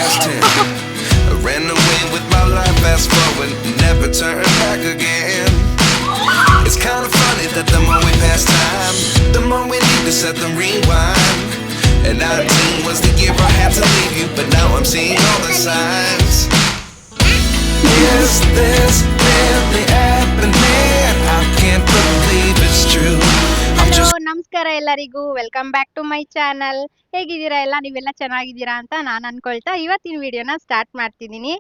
past tense. I ran away with my life, fast forward, never turn back again. It's kind of funny that the more we pass time, the more we need to set the rewind. And 19 was the year I had to leave you, but now I'm seeing all the signs. Is this really happening? I can't believe it's true. I'm hello just ನಮಸ್ಕಾರ ಎಲ್ಲರಿಗೂ, welcome back to my channel. ಹೇಗಿದ್ದೀರಾ ಎಲ್ಲ? ನೀವೆಲ್ಲ ಚೆನ್ನಾಗಿದ್ದೀರಾ ಅಂತ ನಾನು ಅನ್ಕೊಳ್ತಾ ಇವತ್ತಿನ ವಿಡಿಯೋನ ಸ್ಟಾರ್ಟ್ ಮಾಡ್ತಿದ್ದೀನಿ.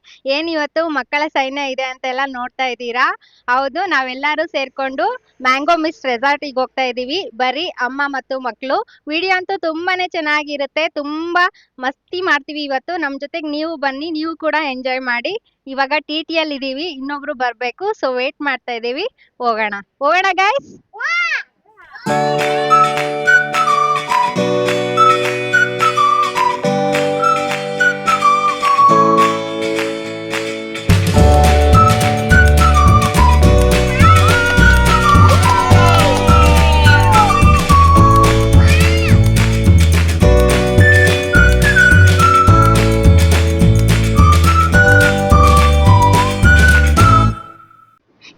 ಇವತ್ತು ಮಕ್ಕಳ ಸೈನ್ಯ ಇದೆ ಅಂತ ಎಲ್ಲ ನೋಡ್ತಾ ಇದ್ದೀರಾ. ಹೌದು, ನಾವೆಲ್ಲರೂ ಸೇರ್ಕೊಂಡು ಮ್ಯಾಂಗೋ ಮಿಸ್ಟ್ ರೆಸಾರ್ಟಿಗೆ ಹೋಗ್ತಾ ಇದ್ದೀವಿ. ಬರೀ ಅಮ್ಮ ಮತ್ತು ಮಕ್ಕಳು. ವಿಡಿಯೋ ಅಂತೂ ತುಂಬಾನೇ ಚೆನ್ನಾಗಿರುತ್ತೆ, ತುಂಬಾ ಮಸ್ತಿ ಮಾಡ್ತೀವಿ ಇವತ್ತು. ನಮ್ಮ ಜೊತೆಗೆ ನೀವು ಬನ್ನಿ, ನೀವು ಕೂಡ ಎಂಜಾಯ್ ಮಾಡಿ. ಇವಾಗ ಟಿ ಅಲ್ಲಿ ಇದೀವಿ, ಇನ್ನೊಬ್ರು ಬರ್ಬೇಕು, ಸೊ ವೇಟ್ ಮಾಡ್ತಾ ಇದೀವಿ. ಹೋಗೋಣ ಗೈಸ್.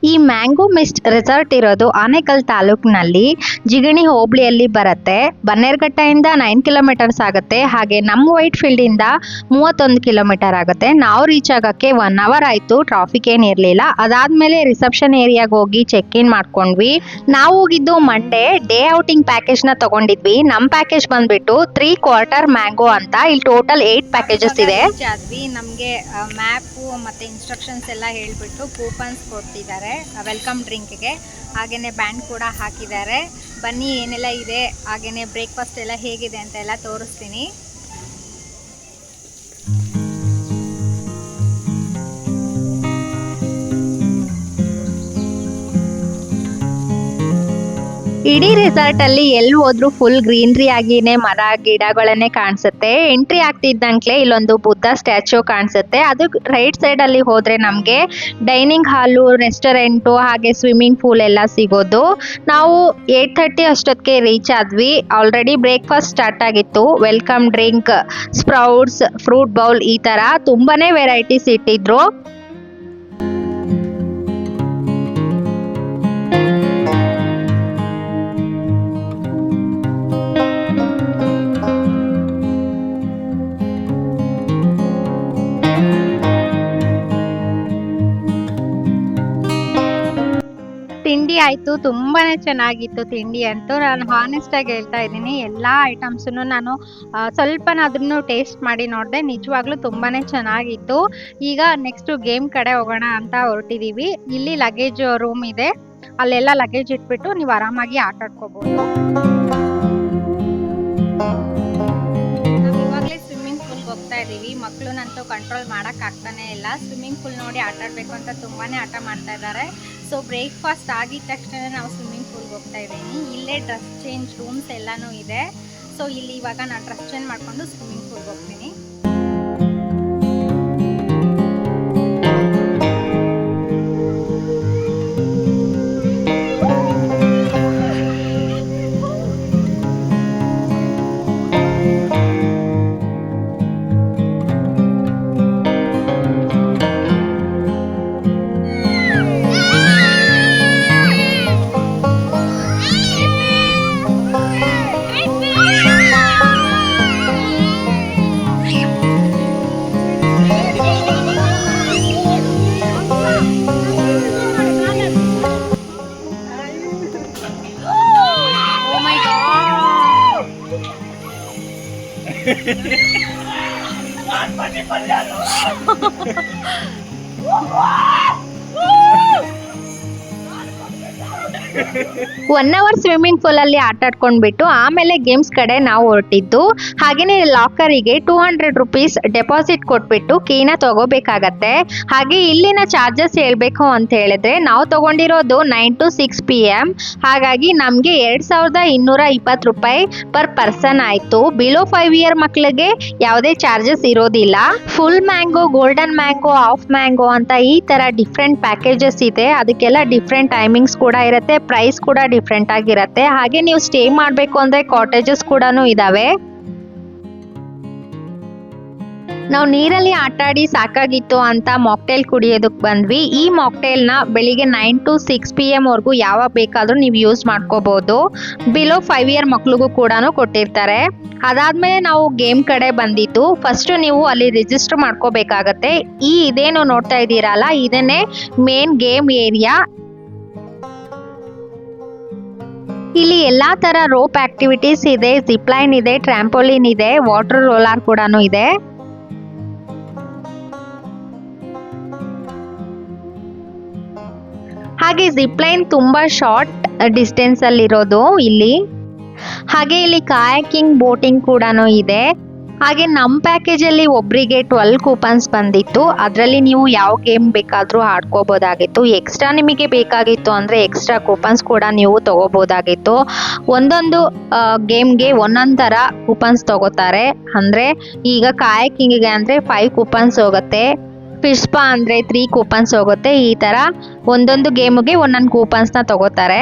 ಈ ಮ್ಯಾಂಗೋ ಮಿಸ್ಟ್ ರೆಸಾರ್ಟ್ ಇರೋದು ಆನೇಕಲ್ ತಾಲೂಕಿನಲ್ಲಿ ಜಿಗಣಿ ಹೋಬಳಿಯಲ್ಲಿ ಬರುತ್ತೆ. ಬನ್ನೇರ್ಘಟ್ಟದಿಂದ 9 ಕಿಲೋಮೀಟರ್ಸ್ ಆಗುತ್ತೆ. ಹಾಗೆ ನಮ್ಮ ವೈಟ್ ಫೀಲ್ಡ್ ಇಂದ 31 ಕಿಲೋಮೀಟರ್ ಆಗುತ್ತೆ. ನಾವು ರೀಚ್ ಆಗಕ್ಕೆ 1 ಅವರ್ ಆಯ್ತು, ಟ್ರಾಫಿಕ್ ಏನಿರಲಿಲ್ಲ. ಅದಾದ್ಮೇಲೆ ರಿಸೆಪ್ಷನ್ ಏರಿಯಾಗೆ ಹೋಗಿ ಚೆಕ್ ಇನ್ ಮಾಡ್ಕೊಂಡ್ವಿ. ನಾವು ಹೋಗಿದ್ದು ಮಂಡೇ ಡೇ ಔಟಿಂಗ್ ಪ್ಯಾಕೇಜ್ ನ ತಗೊಂಡಿದ್ವಿ. ನಮ್ಮ ಪ್ಯಾಕೇಜ್ ಬಂದ್ಬಿಟ್ಟು 3 ಕ್ವಾರ್ಟರ್ ಮ್ಯಾಂಗೋ ಅಂತ. ಇಲ್ಲಿ ಟೋಟಲ್ 8 ಪ್ಯಾಕೇಜಸ್ ಇದೆ. ನಮಗೆ ಮ್ಯಾಪ್ ಮತ್ತೆ ಇನ್ಸ್ಟ್ರಕ್ಷನ್ಸ್ ಎಲ್ಲ ಹೇಳ್ಬಿಟ್ಟು ಕೂಪನ್ಸ್ ಕೊಟ್ಟಿದ್ದಾರೆ ವೆಲ್ಕಮ್ ಡ್ರಿಂಕ್ಗೆ. ಹಾಗೇನೆ ಬ್ಯಾಂಡ್ ಕೂಡ ಹಾಕಿದ್ದಾರೆ. ಬನ್ನಿ ಏನೆಲ್ಲ ಇದೆ, ಹಾಗೇನೆ ಬ್ರೇಕ್ಫಾಸ್ಟ್ ಎಲ್ಲ ಹೇಗಿದೆ ಅಂತ ಎಲ್ಲ ತೋರಿಸ್ತೀನಿ. ಇಡೀ ರೆಸಾರ್ಟ್ ಅಲ್ಲಿ ಎಲ್ಲಿ ಹೋದ್ರು ಫುಲ್ ಗ್ರೀನರಿ ಆಗಿನೇ ಮರ ಗಿಡಗಳನ್ನೇ ಕಾಣಿಸುತ್ತೆ. ಎಂಟ್ರಿ ಆಗ್ತಿದ್ದಂಕ್ಲೆ ಇಲ್ಲೊಂದು ಬುದ್ಧ ಸ್ಟ್ಯಾಚ್ಯೂ ಕಾಣಿಸುತ್ತೆ. ಅದು ರೈಟ್ ಸೈಡ್ ಅಲ್ಲಿ ಹೋದ್ರೆ ನಮ್ಗೆ ಡೈನಿಂಗ್ ಹಾಲು, ರೆಸ್ಟೋರೆಂಟು ಹಾಗೆ ಸ್ವಿಮ್ಮಿಂಗ್ ಪೂಲ್ ಎಲ್ಲ ಸಿಗೋದು. ನಾವು 8:30 ಅಷ್ಟೊತ್ತಿಗೆ ರೀಚ್ ಆದ್ವಿ. ಆಲ್ರೆಡಿ ಬ್ರೇಕ್ಫಾಸ್ಟ್ ಸ್ಟಾರ್ಟ್ ಆಗಿತ್ತು. Welcome drink, sprouts, fruit bowl, ಈ ತರ ತುಂಬಾನೇ ವೆರೈಟೀಸ್ ಇಟ್ಟಿದ್ರು. ತಿಂಡಿ ಆಯ್ತು, ತುಂಬಾನೇ ಚೆನ್ನಾಗಿತ್ತು ತಿಂಡಿ ಅಂತೂ. ನಾನು ಹಾನೆಸ್ಟ್ ಆಗಿ ಹೇಳ್ತಾ ಇದ್ದೀನಿ, ಎಲ್ಲಾ ಐಟಮ್ಸ್ ನಾನು ಸ್ವಲ್ಪನಾದ್ರೂ ಟೇಸ್ಟ್ ಮಾಡಿ ನೋಡಿದೆ. ನಿಜವಾಗ್ಲೂ ತುಂಬಾನೇ ಚೆನ್ನಾಗಿತ್ತು. ಈಗ ನೆಕ್ಸ್ಟ್ ಗೇಮ್ ಕಡೆ ಹೋಗೋಣ ಅಂತ ಹೊರಟಿದೀವಿ. ಇಲ್ಲಿ ಲಗೇಜ್ ರೂಮ್ ಇದೆ, ಅಲ್ಲೆಲ್ಲ ಲಗೇಜ್ ಇಟ್ಬಿಟ್ಟು ನೀವು ಆರಾಮಾಗಿ ಆಟ ಆಡ್ಕೋಬಹುದು. ಸ್ವಿಮ್ಮಿಂಗ್ ಪೂಲ್ ಹೋಗ್ತಾ ಇದೀವಿ. ಮಕ್ಕಳನ್ನಂತೂ ಕಂಟ್ರೋಲ್ ಮಾಡಕ್ ಆಗ್ತಾನೆ ಇಲ್ಲ. ಸ್ವಿಮ್ಮಿಂಗ್ ಪೂಲ್ ನೋಡಿ ಆಟ ಆಡ್ಬೇಕು ಅಂತ ತುಂಬಾನೇ ಆಟ ಮಾಡ್ತಾ ಇದ್ದಾರೆ. ಸೊ ಬ್ರೇಕ್ಫಾಸ್ಟ್ ಆಗಿದ ತಕ್ಷಣ ನಾವು ಸ್ವಿಮ್ಮಿಂಗ್ ಪೂಲ್ಗೆ ಹೋಗ್ತಾ ಇದ್ದೀನಿ. ಇಲ್ಲೇ ಡ್ರೆಸ್ ಚೇಂಜ್ ರೂಮ್ಸ್ ಎಲ್ಲಾನು ಇದೆ. ಸೊ ಇಲ್ಲಿ ಇವಾಗ ನಾನು ಡ್ರೆಸ್ ಚೇಂಜ್ ಮಾಡ್ಕೊಂಡು ಸ್ವಿಮ್ಮಿಂಗ್ ಪೂಲ್ಗೆ ಹೋಗ್ತೀನಿ. ಒನ್ ಅವರ್ ಸ್ವಿಮ್ಮಿಂಗ್ ಪೂಲ್ ಅಲ್ಲಿ ಆಟ ಆಡ್ಕೊಂಡ್ಬಿಟ್ಟು ಆಮೇಲೆ ಗೇಮ್ಸ್ ಕಡೆ ನಾವು ಹೊರಟಿದ್ದು. ಹಾಗೇನೆ ಲಾಕರಿಗೆ 200 ರೂಪೀಸ್ ಡೆಪಾಸಿಟ್ ಕೊಟ್ಬಿಟ್ಟು ಕೀನ ತಗೋಬೇಕಾಗತ್ತೆ. ಹಾಗೆ ಇಲ್ಲಿನ ಚಾರ್ಜಸ್ ಹೇಳ್ಬೇಕು ಅಂತ ಹೇಳಿದ್ರೆ, ನಾವು ತಗೊಂಡಿರೋದು 9 to 6 PM. ಹಾಗಾಗಿ ನಮ್ಗೆ 2220 ರೂಪಾಯಿ ಪರ್ ಪರ್ಸನ್ ಆಯ್ತು. ಬಿಲೋ 5 ಇಯರ್ ಮಕ್ಕಳಿಗೆ ಯಾವುದೇ ಚಾರ್ಜಸ್ ಇರೋದಿಲ್ಲ. Full mango, golden mango, half mango ಅಂತ ಈ ತರ ಡಿಫ್ರೆಂಟ್ ಪ್ಯಾಕೇಜಸ್ ಇದೆ. ಅದಕ್ಕೆಲ್ಲ ಡಿಫ್ರೆಂಟ್ ಟೈಮಿಂಗ್ಸ್ ಕೂಡ ಇರುತ್ತೆ, ಪ್ರೈಸ್ ಕೂಡ ಡಿಫ್ರೆಂಟ್ ಆಗಿರುತ್ತೆ. ಹಾಗೆ ನೀವು ಸ್ಟೇ ಮಾಡಬೇಕು ಅಂದ್ರೆ ಕಾಟೇಜಸ್ ಕೂಡ ಇದಾವೆ. ನಾವು ನೀರಲ್ಲಿ ಆಟಾಡಿ ಸಾಕಾಗಿತ್ತು ಅಂತ ಮಾಕ್ಟೇಲ್ ಕುಡಿಯೋದಕ್ಕೆ ಬಂದ್ವಿ. ಈ ಮಾಕ್ಟೇಲ್ನ ಬೆಳಿಗ್ಗೆ 9 to 6 PM ವರೆಗೂ ಯಾವಾಗ ಬೇಕಾದರೂ ನೀವು ಯೂಸ್ ಮಾಡ್ಕೋಬಹುದು. ಬಿಲೋ 5 year ಮಕ್ಳಿಗೂ ಕೂಡ ಕೊಟ್ಟಿರ್ತಾರೆ. ಅದಾದ್ಮೇಲೆ ನಾವು ಗೇಮ್ ಕಡೆ ಬಂದಿದ್ದು. ಫಸ್ಟ್ ನೀವು ಅಲ್ಲಿ ರಿಜಿಸ್ಟರ್ ಮಾಡ್ಕೋಬೇಕಾಗತ್ತೆ. ಇದೇನು ನೋಡ್ತಾ ಇದ್ದೀರಲ್ಲ, ಇದನ್ನೇ ಮೇನ್ ಗೇಮ್ ಏರಿಯಾ. ಇಲ್ಲಿ ಎಲ್ಲಾ ತರ ರೋಪ್ ಆಕ್ಟಿವಿಟೀಸ್ ಇದೆ, ಜಿಪ್ಲೈನ್ ಇದೆ, ಟ್ರಾಂಪೋಲಿನ್ ಇದೆ, ವಾಟರ್ ರೋಲರ್ ಕೂಡ ಇದೆ. ಹಾಗೆ ಜಿಪ್ಲೈನ್ ತುಂಬಾ ಶಾರ್ಟ್ ಡಿಸ್ಟೆನ್ಸ್ ಅಲ್ಲಿ ಇರೋದು ಇಲ್ಲಿ. ಹಾಗೆ ಇಲ್ಲಿ ಕಾಯಾಕಿಂಗ್ ಬೋಟಿಂಗ್ ಕೂಡ ಇದೆ. ಹಾಗೆ ನಮ್ಮ ಪ್ಯಾಕೇಜ್ ಅಲ್ಲಿ ಒಬ್ರಿಗೆ 12 ಕೂಪನ್ಸ್ ಬಂದಿತ್ತು. ಅದರಲ್ಲಿ ನೀವು ಯಾವ ಗೇಮ್ ಬೇಕಾದರೂ ಆಡ್ಕೋಬೋದಾಗಿತ್ತು. ಎಕ್ಸ್ಟ್ರಾ ನಿಮಗೆ ಬೇಕಾಗಿತ್ತು ಅಂದರೆ ಎಕ್ಸ್ಟ್ರಾ ಕೂಪನ್ಸ್ ಕೂಡ ನೀವು ತಗೋಬೋದಾಗಿತ್ತು. ಒಂದೊಂದು ಗೇಮ್ಗೆ ಒಂದೊಂದು ಥರ ಕೂಪನ್ಸ್ ತಗೋತಾರೆ. ಅಂದರೆ ಈಗ ಕಾಯಾಕಿಂಗಿಗೆ ಅಂದರೆ 5 ಕೂಪನ್ಸ್ ಹೋಗುತ್ತೆ, ಫಿಶ್ ಸ್ಪಾ ಅಂದರೆ 3 ಕೂಪನ್ಸ್ ಹೋಗುತ್ತೆ. ಈ ಥರ ಒಂದೊಂದು ಗೇಮ್ಗೆ ಒಂದೊಂದು ಕೂಪನ್ಸ್ನ ತಗೋತಾರೆ.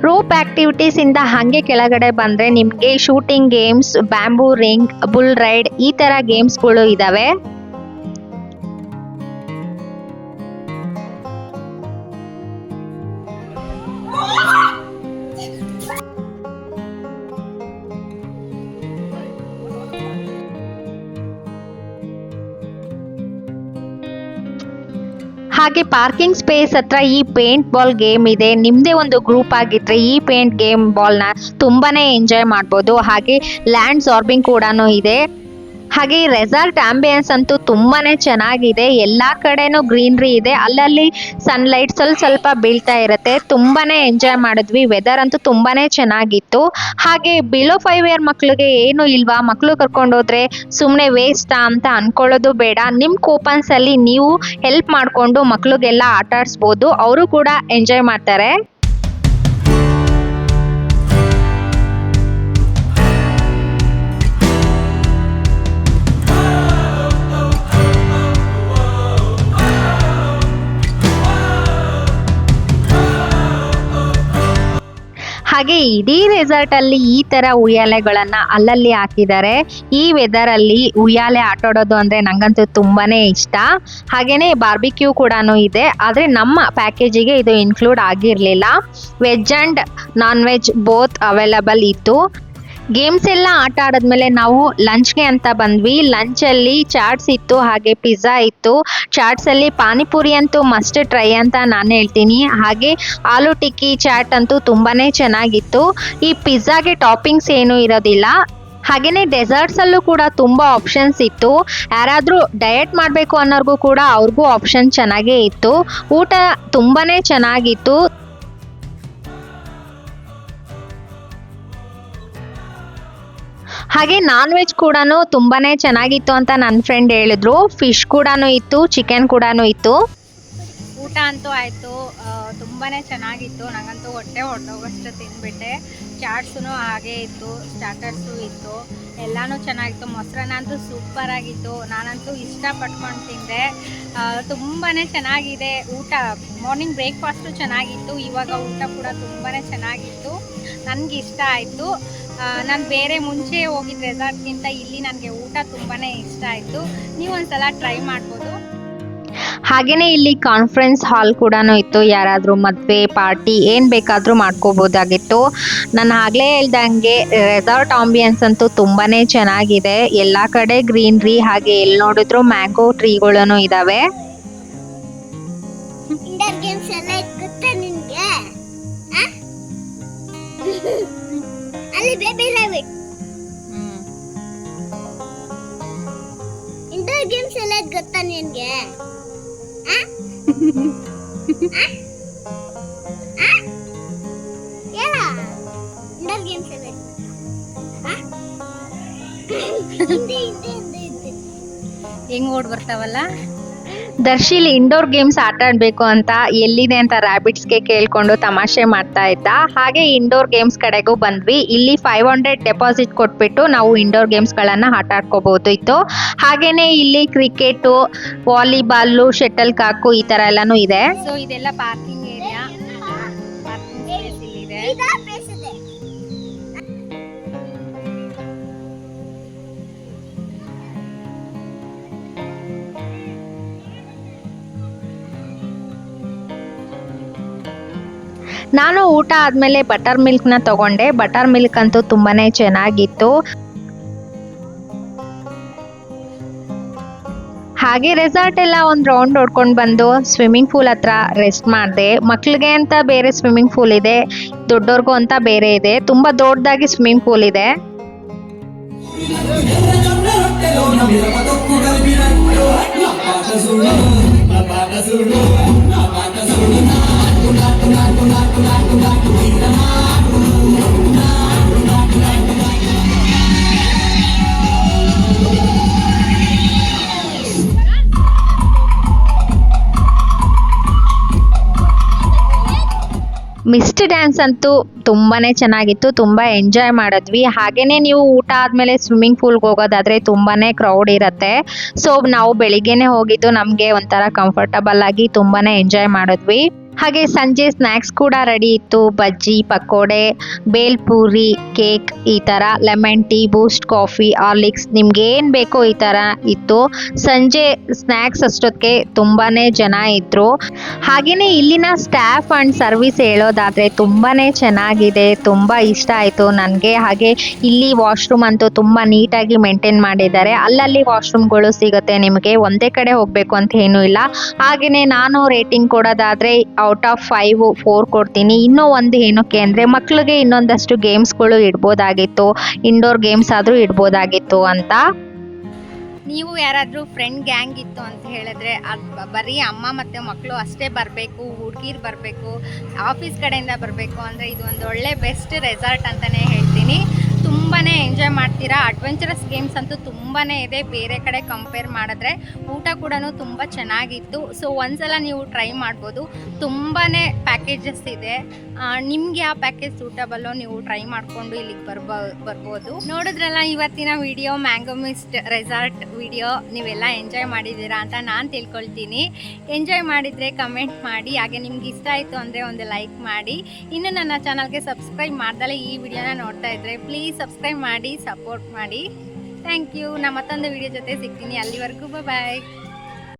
ರೋಪ್ ಆಕ್ಟಿವಿಟೀಸ್ ಇಂದ ಹಾಗೆ ಕೆಳಗಡೆ ಬಂದ್ರೆ ನಿಮಗೆ shooting games, bamboo ring, bull ride ಈ ತರ ಗೇಮ್ಸ್ಗಳು ಇದಾವೆ. ಹಾಗೆ ಪಾರ್ಕಿಂಗ್ ಸ್ಪೇಸ್ ಹತ್ರ ಈ ಪೇಂಟ್ ಬಾಲ್ ಗೇಮ್ ಇದೆ. ನಿಮ್ದೇ ಒಂದು ಗ್ರೂಪ್ ಆಗಿದ್ರೆ ಈ ಪೇಂಟ್ ಗೇಮ್ ಬಾಲ್ನ ತುಂಬಾನೇ ಎಂಜಾಯ್ ಮಾಡ್ಬೋದು. ಹಾಗೆ ಲ್ಯಾಂಡ್ ಸಾರ್ಬಿಂಗ್ ಕೂಡ ಇದೆ. ಹಾಗೆ ಈ ರೆಸಾರ್ಟ್ ಆಂಬಿಯನ್ಸ್ ಅಂತೂ ತುಂಬಾನೇ ಚೆನ್ನಾಗಿದೆ. ಎಲ್ಲಾ ಕಡೆನೂ ಗ್ರೀನ್ರಿ ಇದೆ, ಅಲ್ಲಲ್ಲಿ ಸನ್ಲೈಟ್ ಸ್ವಲ್ಪ ಬೀಳ್ತಾ ಇರುತ್ತೆ. ತುಂಬಾನೇ ಎಂಜಾಯ್ ಮಾಡಿದ್ವಿ. ವೆದರ್ ಅಂತೂ ತುಂಬಾನೇ ಚೆನ್ನಾಗಿತ್ತು. ಹಾಗೆ ಬಿಲೋ 5 year ಮಕ್ಳಿಗೆ ಏನು ಇಲ್ವಾ, ಮಕ್ಳು ಕರ್ಕೊಂಡೋದ್ರೆ ಸುಮ್ಮನೆ ವೇಸ್ಟಾ ಅಂತ ಅನ್ಕೊಳ್ಳೋದು ಬೇಡ. ನಿಮ್ಮ ಕೂಪನ್ಸ್ ಅಲ್ಲಿ ನೀವು ಹೆಲ್ಪ್ ಮಾಡಿಕೊಂಡು ಮಕ್ಳಿಗೆಲ್ಲ ಆಟ ಆಡಿಸ್ಬೋದು. ಅವರು ಕೂಡ ಎಂಜಾಯ್ ಮಾಡ್ತಾರೆ. ಹಾಗೆ ಇಡೀ ರೆಸಾರ್ಟ್ ಅಲ್ಲಿ ಈ ತರ ಉಯ್ಯಾಲೆಗಳನ್ನ ಅಲ್ಲಲ್ಲಿ ಹಾಕಿದ್ದಾರೆ. ಈ ವೆದರ್ ಅಲ್ಲಿ ಉಯ್ಯಾಲೆ ಆಟಾಡೋದು ಅಂದ್ರೆ ನಂಗಂತೂ ತುಂಬಾನೇ ಇಷ್ಟ. ಹಾಗೇನೆ ಬಾರ್ಬಿಕ್ಯೂ ಕೂಡ ಇದೆ, ಆದ್ರೆ ನಮ್ಮ ಪ್ಯಾಕೇಜಿಗೆ ಇದು ಇನ್ಕ್ಲೂಡ್ ಆಗಿರ್ಲಿಲ್ಲ. Veg and non veg both available ಇತ್ತು. ಗೇಮ್ಸ್ ಎಲ್ಲ ಆಟ ಆಡಿದ್ಮೇಲೆ ನಾವು ಲಂಚ್ಗೆ ಅಂತ ಬಂದ್ವಿ. ಲಂಚಲ್ಲಿ ಚಾಟ್ಸ್ ಇತ್ತು, ಹಾಗೆ ಪಿಜ್ಜಾ ಇತ್ತು. ಚಾಟ್ಸಲ್ಲಿ ಪಾನಿಪುರಿ ಅಂತೂ ಮಸ್ಟ್ ಟ್ರೈ ಅಂತ ನಾನು ಹೇಳ್ತೀನಿ. ಹಾಗೆ ಆಲೂ ಟಿಕ್ಕಿ ಚಾಟ್ ಅಂತೂ ತುಂಬಾನೇ ಚೆನ್ನಾಗಿತ್ತು. ಈ ಪಿಜ್ಜಾಗೆ ಟಾಪಿಂಗ್ಸ್ ಏನೂ ಇರೋದಿಲ್ಲ. ಹಾಗೆಯೇ ಡೆಸರ್ಟ್ಸಲ್ಲೂ ಕೂಡ ತುಂಬ ಆಪ್ಷನ್ಸ್ ಇತ್ತು. ಯಾರಾದರೂ ಡಯಟ್ ಮಾಡಬೇಕು ಅನ್ನೋರ್ಗೂ ಕೂಡ ಅವ್ರಿಗೂ ಆಪ್ಷನ್ ಚೆನ್ನಾಗೇ ಇತ್ತು. ಊಟ ತುಂಬಾನೇ ಚೆನ್ನಾಗಿತ್ತು. ಹಾಗೆ ನಾನ್ ವೆಜ್ ಕೂಡ ತುಂಬಾನೇ ಚೆನ್ನಾಗಿತ್ತು ಅಂತ ನನ್ನ ಫ್ರೆಂಡ್ ಹೇಳಿದ್ರು. ಫಿಶ್ ಕೂಡ ಇತ್ತು, ಚಿಕನ್ ಕೂಡ ಇತ್ತು. ಊಟ ಅಂತೂ ಆಯಿತು, ತುಂಬಾ ಚೆನ್ನಾಗಿತ್ತು. ನನಗಂತೂ ಹೊಟ್ಟೆ ಹೊರಟೋಗಷ್ಟು ತಿಂದ್ಬಿಟ್ಟೆ. ಚಾಟ್ಸೂ ಹಾಗೇ ಇತ್ತು, ಸ್ಟಾರ್ಟರ್ಸು ಇತ್ತು, ಎಲ್ಲನೂ ಚೆನ್ನಾಗಿತ್ತು. ಮೊಸರನ್ನ ಅಂತೂ ಸೂಪರಾಗಿತ್ತು. ನಾನಂತೂ ಇಷ್ಟಪಟ್ಕೊಂಡು ತಿಂದೆ. ತುಂಬಾ ಚೆನ್ನಾಗಿದೆ ಊಟ. ಮಾರ್ನಿಂಗ್ ಬ್ರೇಕ್ಫಾಸ್ಟು ಚೆನ್ನಾಗಿತ್ತು, ಇವಾಗ ಊಟ ಕೂಡ ತುಂಬಾ ಚೆನ್ನಾಗಿತ್ತು. ನನಗೆ ಇಷ್ಟ ಆಯಿತು. ನಾನು ಬೇರೆ ಮುಂಚೆ ಹೋಗಿದ್ದ ರೆಸಾರ್ಟ್ಗಿಂತ ಇಲ್ಲಿ ನನಗೆ ಊಟ ತುಂಬಾ ಇಷ್ಟ ಆಯಿತು. ನೀವು ಒಂದ್ಸಲ ಟ್ರೈ ಮಾಡ್ಬೋದು. ಹಾಗೆಯೇ ಇಲ್ಲಿ ಕಾನ್ಫರೆನ್ಸ್ ಹಾಲ್ ಕೂಡ ಇತ್ತು. ಯಾರಾದರೂ ಮದುವೆ ಪಾರ್ಟಿ ಏನು ಬೇಕಾದರೂ ಮಾಡ್ಕೋಬೋದಾಗಿತ್ತು. ನಾನು ಆಗಲೇ ಹೇಳ್ದಂಗೆ ರೆಸಾರ್ಟ್ ಆಂಬಿಯನ್ಸ್ ಅಂತೂ ತುಂಬಾ ಚೆನ್ನಾಗಿದೆ. ಎಲ್ಲ ಕಡೆ ಗ್ರೀನ್ರಿ, ಹಾಗೆ ಎಲ್ಲಿ ನೋಡಿದ್ರು ಮ್ಯಾಂಗೋ ಟ್ರೀಗಳೂ ಇದ್ದಾವೆ. ಇಂಡೋರ್ ಗೇಮ್ಸ್ ಎಲ್ಲ ಗೊತ್ತಾ ನಿನ್ಗೆ? ಅಲ್ಲಿ ಬೇಬಿ ರಾಬಿಟ್. ಇಂಡೋರ್ ಗೇಮ್ಸ್ ಎಲ್ಲ ಗೊತ್ತಾ ನಿನ್ಗೆ? ಇಂಡೋರ್ ಗೇಮ್ಸ್ ಎಲ್ಲ ಹೆಂಗ್ ಓಡ್ ಬರ್ತಾವಲ್ಲ. ದರ್ಶಿಲ್ ಇಂಡೋರ್ ಗೇಮ್ಸ್ ಆಟ ಆಡಬೇಕು ಅಂತ ಎಲ್ಲಿದೆ ಅಂತ ರ್ಯಾಬಿಟ್ಸ್ಗೆ ಕೇಳ್ಕೊಂಡು ತಮಾಷೆ ಮಾಡ್ತಾ ಇದ್ದ. ಹಾಗೆ ಇಂಡೋರ್ ಗೇಮ್ಸ್ ಕಡೆಗೂ ಬಂದ್ವಿ. ಇಲ್ಲಿ 500 ಡೆಪಾಸಿಟ್ ಕೊಟ್ಬಿಟ್ಟು ನಾವು ಇಂಡೋರ್ ಗೇಮ್ಸ್ಗಳನ್ನು ಆಟ ಆಡ್ಕೋಬಹುದು ಇತ್ತು. ಹಾಗೇನೆ ಇಲ್ಲಿ ಕ್ರಿಕೆಟು, ವಾಲಿಬಾಲು, ಶಟಲ್ ಕಾಕು ಈ ಥರ ಎಲ್ಲನೂ ಇದೆ. ಸೊ ಇದೆಲ್ಲ ಪಾರ್ಕಿಂಗ್ ಏರಿಯಾ. ಪಾರ್ಕಿಂಗ್ ಸ್ಪೇಸ್ ಇಲ್ಲಿದೆ. ನಾನು ಊಟ ಆದಮೇಲೆ ಬಟರ್ ಮಿಲ್ಕ್ನ ತಗೊಂಡೆ. ಬಟರ್ ಮಿಲ್ಕ್ ಅಂತೂ ತುಂಬಾ ಚೆನ್ನಾಗಿತ್ತು. ಹಾಗೆ ರೆಸಾರ್ಟ್ ಎಲ್ಲ ಒಂದು ರೌಂಡ್ ಹೊಡ್ಕೊಂಡು ಬಂದು ಸ್ವಿಮ್ಮಿಂಗ್ ಪೂಲ್ ಹತ್ರ ರೆಸ್ಟ್ ಮಾಡಿದೆ. ಮಕ್ಳಿಗೆ ಅಂತ ಬೇರೆ ಸ್ವಿಮ್ಮಿಂಗ್ ಪೂಲ್ ಇದೆ, ದೊಡ್ಡವ್ರಿಗೂ ಅಂತ ಬೇರೆ ಇದೆ. ತುಂಬ ದೊಡ್ಡದಾಗಿ ಸ್ವಿಮ್ಮಿಂಗ್ ಪೂಲ್ ಇದೆ. ಮಿಸ್ಟ್ ಡ್ಯಾನ್ಸ್ ಅಂತೂ ತುಂಬಾ ಚೆನ್ನಾಗಿತ್ತು, ತುಂಬ ಎಂಜಾಯ್ ಮಾಡಿದ್ವಿ. ಹಾಗೆಯೇ ನೀವು ಊಟ ಆದಮೇಲೆ ಸ್ವಿಮ್ಮಿಂಗ್ ಪೂಲ್ಗೆ ಹೋಗೋದಾದರೆ ತುಂಬಾ ಕ್ರೌಡ್ ಇರುತ್ತೆ. ಸೊ ನಾವು ಬೆಳಿಗ್ಗೆನೇ ಹೋಗಿದ್ದು, ನಮಗೆ ಒಂಥರ ಕಂಫರ್ಟಬಲ್ ಆಗಿ ತುಂಬಾ ಎಂಜಾಯ್ ಮಾಡಿದ್ವಿ. ಹಾಗೆ ಸಂಜೆ ಸ್ನ್ಯಾಕ್ಸ್ ಕೂಡ ರೆಡಿ ಇತ್ತು. ಬಜ್ಜಿ, ಪಕೋಡೆ, ಬೇಲ್ಪೂರಿ, ಕೇಕ್, ಈ ಥರ ಲೆಮನ್ ಟೀ, ಬೂಸ್ಟ್ ಕಾಫಿ, ಹಾರ್ಲಿಕ್ಸ್, ನಿಮ್ಗೆ ಏನು ಬೇಕೋ ಈ ಥರ ಇತ್ತು. ಸಂಜೆ ಸ್ನ್ಯಾಕ್ಸ್ ಅಷ್ಟೊತ್ತಿಗೆ ತುಂಬಾ ಜನ ಇದ್ದರು. ಹಾಗೆಯೇ ಇಲ್ಲಿನ ಸ್ಟಾಫ್ ಆ್ಯಂಡ್ ಸರ್ವಿಸ್ ಹೇಳೋದಾದರೆ ತುಂಬಾ ಚೆನ್ನಾಗಿದೆ, ತುಂಬ ಇಷ್ಟ ಆಯಿತು ನನಗೆ. ಹಾಗೆ ಇಲ್ಲಿ ವಾಶ್ರೂಮ್ ಅಂತೂ ತುಂಬ ನೀಟಾಗಿ ಮೇಂಟೈನ್ ಮಾಡಿದ್ದಾರೆ. ಅಲ್ಲಲ್ಲಿ ವಾಶ್ರೂಮ್ಗಳು ಸಿಗುತ್ತೆ ನಿಮಗೆ, ಒಂದೇ ಕಡೆ ಹೋಗಬೇಕು ಅಂತ ಏನೂ ಇಲ್ಲ. ಹಾಗೆಯೇ ನಾನು ರೇಟಿಂಗ್ ಕೊಡೋದಾದರೆ ಔಟ್ ಆಫ್ 5 4 ಕೊಡ್ತೀನಿ. ಇನ್ನೂ ಒಂದು ಏನಕ್ಕೆ ಅಂದರೆ ಮಕ್ಕಳಿಗೆ ಇನ್ನೊಂದಷ್ಟು ಗೇಮ್ಸ್ಗಳು ಇಡ್ಬೋದಾಗಿತ್ತು, ಇಂಡೋರ್ ಗೇಮ್ಸ್ ಆದರೂ ಇಡ್ಬೋದಾಗಿತ್ತು ಅಂತ. ನೀವು ಯಾರಾದರೂ ಫ್ರೆಂಡ್ ಗ್ಯಾಂಗ್ ಇತ್ತು ಅಂತ ಹೇಳಿದ್ರೆ ಅದು ಬರೀ ಅಮ್ಮ ಮತ್ತು ಮಕ್ಕಳು ಅಷ್ಟೇ ಬರಬೇಕು, ಹುಡುಗಿರು ಬರಬೇಕು, ಆಫೀಸ್ ಕಡೆಯಿಂದ ಬರಬೇಕು ಅಂದರೆ ಇದು ಒಂದು ಒಳ್ಳೆ ಬೆಸ್ಟ್ ರೆಸಾರ್ಟ್ ಅಂತಲೇ ಹೇಳ್ತೀನಿ. ತುಂಬಾ ಎಂಜಾಯ್ ಮಾಡ್ತೀರಾ. ಅಡ್ವೆಂಚರಸ್ ಗೇಮ್ಸ್ ಅಂತೂ ತುಂಬಾ ಇದೆ ಬೇರೆ ಕಡೆ ಕಂಪೇರ್ ಮಾಡಿದ್ರೆ. ಊಟ ಕೂಡ ತುಂಬ ಚೆನ್ನಾಗಿತ್ತು. ಸೊ ಒಂದ್ಸಲ ನೀವು ಟ್ರೈ ಮಾಡ್ಬೋದು. ತುಂಬಾ ಪ್ಯಾಕೇಜಸ್ ಇದೆ. ನಿಮ್ಗೆ ಯಾವ ಪ್ಯಾಕೇಜ್ ಸೂಟಬಲ್ಲೋ ನೀವು ಟ್ರೈ ಮಾಡಿಕೊಂಡು ಇಲ್ಲಿಗೆ ಬರ್ಬೋದು. ನೋಡಿದ್ರಲ್ಲ ಇವತ್ತಿನ video, mango mist resort video. ನೀವೆಲ್ಲ ಎಂಜಾಯ್ ಮಾಡಿದ್ದೀರಾ ಅಂತ ನಾನು ತಿಳ್ಕೊಳ್ತೀನಿ. ಎಂಜಾಯ್ ಮಾಡಿದರೆ ಕಮೆಂಟ್ ಮಾಡಿ. ಹಾಗೆ ನಿಮ್ಗೆ ಇಷ್ಟ ಆಯಿತು ಅಂದರೆ ಒಂದು ಲೈಕ್ ಮಾಡಿ. ಇನ್ನು ನನ್ನ ಚಾನಲ್ಗೆ ಸಬ್ಸ್ಕ್ರೈಬ್ ಮಾಡ್ದಲೇ ಈ ವಿಡಿಯೋನ ನೋಡ್ತಾ ಇದ್ದರೆ ಪ್ಲೀಸ್ ಸಬ್ಸ್ಕ್ರೈಬ್ ಮಾಡಿ, ಸಪೋರ್ಟ್ ಮಾಡಿ. Thank you. ನಾ ಮತ್ತೊಂದು ವಿಡಿಯೋ ಜೊತೆ ಸಿಗ್ತೀನಿ. ಅಲ್ಲಿವರೆಗೂ ಬಾಯ್.